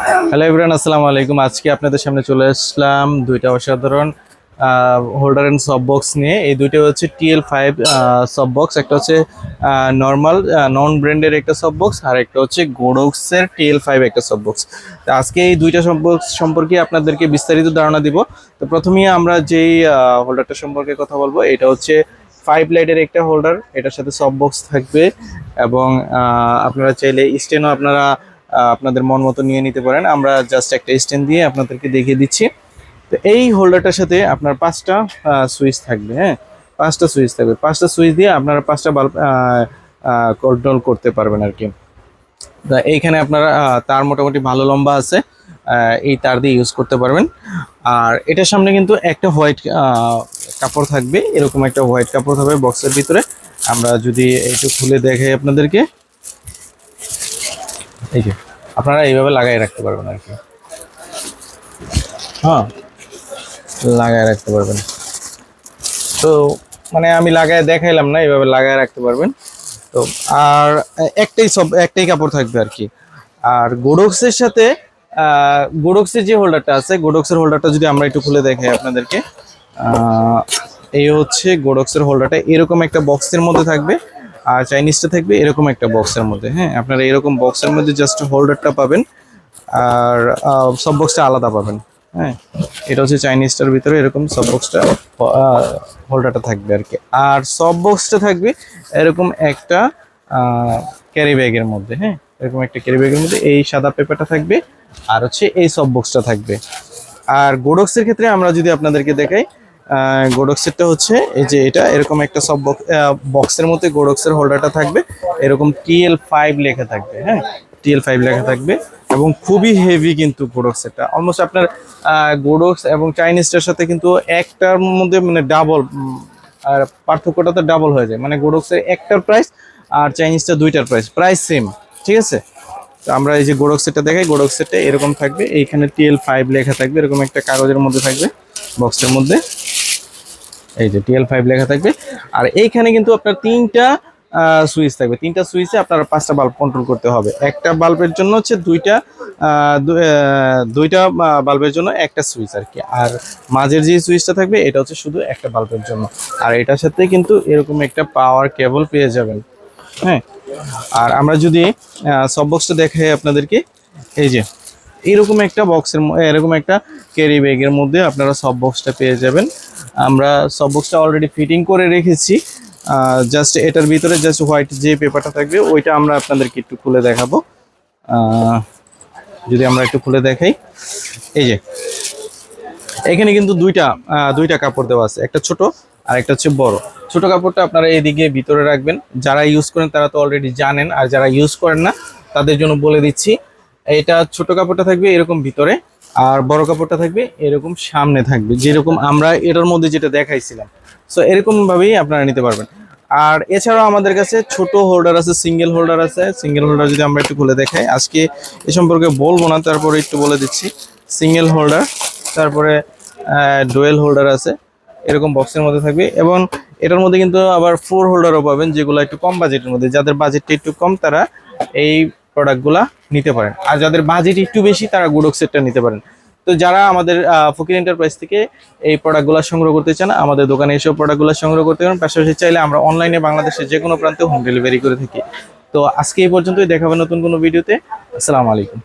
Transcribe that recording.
Hello everyone, আসসালামু আলাইকুম। আজকে আপনাদের সামনে চলে আসলাম দুইটা অসাধারণ হোল্ডার এন্ড সব বক্স নিয়ে। এই দুইটা হচ্ছে TL5 সব বক্স। একটা হচ্ছে নর্মাল নন ব্র্যান্ডের একটা সব বক্স, আর একটা হচ্ছে গোডক্সের TL5 একটা সব বক্স। তো আজকে এই দুইটা সব বক্স সম্পর্কে আপনাদেরকে বিস্তারিত ধারণা দিব। তো প্রথমেই আমরা যেই হোল্ডারটা সম্পর্কে কথা বলবো, এটা হচ্ছে 5 লাইটের একটা হোল্ডার। এটার সাথে সব বক্স থাকবে এবং আপনারা চাইলে স্ট্যান্ডও আপনাদের মন মতো নিয়ে নিতে পারেন। আমরা জাস্ট একটা স্ট্যান্ড দিয়ে আপনাদেরকে দেখিয়ে দিচ্ছি। তো এই হোল্ডারটার সাথে আপনার 5টা সুইচ থাকবে। হ্যাঁ, 5টা সুইচ থাকবে। 5টা সুইচ দিয়ে আপনারা 5টা বাল্ব কন্ট্রোল করতে পারবেন আর কি। এইখানে আপনারা তার মোটামুটি ভালো লম্বা আছে, এই তার দিয়ে ইউজ করতে পারবেন। আর এটার সামনে কিন্তু একটা হোয়াইট কাপড় থাকবে, এরকম একটা হোয়াইট কাপড় থাকবে বক্সের ভিতরে। আমরা যদি একটু খুলে দেখাই আপনাদেরকে, এই যে আপনারা এইভাবে লাগাই রাখতে পারবেন আর কি। হ্যাঁ, লাগায় রাখতে পারবেন। তো মানে আমি লাগায় দেখাইলাম না, এইভাবে লাগায় রাখতে পারবেন। তো আর একটাই কাপড় থাকবে আর কি। আর গোডক্সের সাথে গোডক্সের যে হোল্ডারটা আছে, গোডক্সের হোল্ডারটা যদি আমরা একটু খুলে দেখাই আপনাদেরকে, এই হচ্ছে গোডক্সের হোল্ডারটা। এরকম একটা বক্সের মধ্যে থাকবে, আর চাইনিজটা থাকবে এরকম একটা বক্সের মধ্যে। হ্যাঁ, আপনারা এরকম বক্সের মধ্যে জাস্ট হোল্ডারটা পাবেন, আর সব বক্সটা আলাদা পাবেন। হ্যাঁ, এটা হচ্ছে চাইনিজটার ভিতরে এরকম সব বক্সটা হোল্ডারটা থাকবে আর কি। আর সব বক্সটা থাকবে এরকম একটা ক্যারি ব্যাগের মধ্যে। হ্যাঁ, এরকম একটা ক্যারি ব্যাগের মধ্যে এই সাদা পেপারটা থাকবে, আর হচ্ছে এই সব বক্সটা থাকবে। আর গোডক্সের ক্ষেত্রে আমরা যদি আপনাদেরকে দেখাই, গোডক্সেরটা হচ্ছে এই যে এটা এরকম একটা সব বক্সের মধ্যে গোডক্সের হোল্ডারটা থাকবে, এরকম TL5 লেখা থাকবে। হ্যাঁ, TL5 লেখা থাকবে এবং খুবই হেভি কিন্তু গোডক্স। এটা অলমোস্ট আপনার গোডক্স এবং চাইনিজটার সাথে কিন্তু একটার মধ্যে মানে ডাবল, আর পার্থক্যটা তো ডাবল হয়ে যায়। মানে গোডক্সের একটার প্রাইস আর চাইনিজটা দুইটার প্রাইস সেম। ঠিক আছে, তো আমরা এই যে গোডক্সেরটা দেখাই, গোডক্সেরটা এরকম থাকবে, এইখানে TL5 লেখা থাকবে এরকম একটা কাগজের মধ্যে থাকবে বক্সের মধ্যে। এই যে TL5 লেখা থাকবে। আর এইখানে কিন্তু আপনার 3টা সুইচ থাকবে। 3টা সুইচে আপনার 5টা বাল্ব কন্ট্রোল করতে হবে। একটা বাল্বের জন্য হচ্ছে দুইটা বাল্বের জন্য একটা সুইচ আর কি। আর মাঝের যে সুইচটা থাকবে এটা হচ্ছে শুধু একটা বাল্বের জন্য। আর এটার সাথে কিন্তু এরকম একটা পাওয়ার কেবল পেয়ে যাবেন। হ্যাঁ, আর আমরা যদি সব বক্সটা দেখাই আপনাদেরকে, এই যে এরকম একটা বক্সের এরকম একটা ক্যারি ব্যাগের মধ্যে আপনারা সব বক্সটা পেয়ে যাবেন। আমরা সব বক্সটা অলরেডি ফিটিং করে রেখেছি। জাস্ট এটার ভিতরে জাস্ট হোয়াইট যে পেপারটা থাকবে ওইটা আমরা আপনাদেরকে একটু খুলে দেখাবো। যদি আমরা একটু খুলে দেখাই, এই যে এখানে কিন্তু দুইটা কাপড় দেওয়া আছে, একটা ছোট আর একটা হচ্ছে বড়। ছোট কাপড়টা আপনারা এইদিকে ভিতরে রাখবেন। যারা ইউজ করেন তারা তো অলরেডি জানেন, আর যারা ইউজ করেন না তাদের জন্য বলে দিচ্ছি। এটা ছোট কাপড়টা থাকবে এরকম ভিতরে, আর বড় কাপড়টা থাকবে এরকম সামনে থাকবে, যেরকম আমরা এটার মধ্যে যেটা দেখাইছিলাম। সো এরকম ভাবেই আপনারা নিতে পারবেন। আর এছাড়াও আমাদের কাছে ছোট হোল্ডার আছে, সিঙ্গেল হোল্ডার আছে। সিঙ্গেল হোল্ডার যদি আমরা একটু খুলে দেখাই, আজকে এ সম্পর্কে বলবো না, তারপরে একটু বলে দিচ্ছি। সিঙ্গেল হোল্ডার, তারপরে ডুয়েল হোল্ডার আছে এরকম বক্সের মধ্যে থাকবে। এবং এটার মধ্যে কিন্তু আবার 4 হোল্ডারও পাবেন, যেগুলো একটু কম বাজেটের মধ্যে। যাদের বাজেটটা একটু কম তারা এই প্রোডাক্টগুলা নিতে পারেন, আর যাদের বাজেট একটু বেশি তারা গোডক্সেরটা নিতে পারেন। তো যারা আমাদের ফকির এন্টারপ্রাইজ থেকে এই প্রোডাক্টগুলো সংগ্রহ করতে চান, আমাদের দোকানে এসব প্রোডাক্টগুলো সংগ্রহ করতে পারেন। পাশাপাশি চাইলে আমরা অনলাইনে বাংলাদেশের যে কোনো প্রান্তে হোম ডেলিভারি করে থাকি। তো আজকে এই পর্যন্তই, দেখাবেন নতুন কোনো ভিডিওতে। আসসালামু আলাইকুম।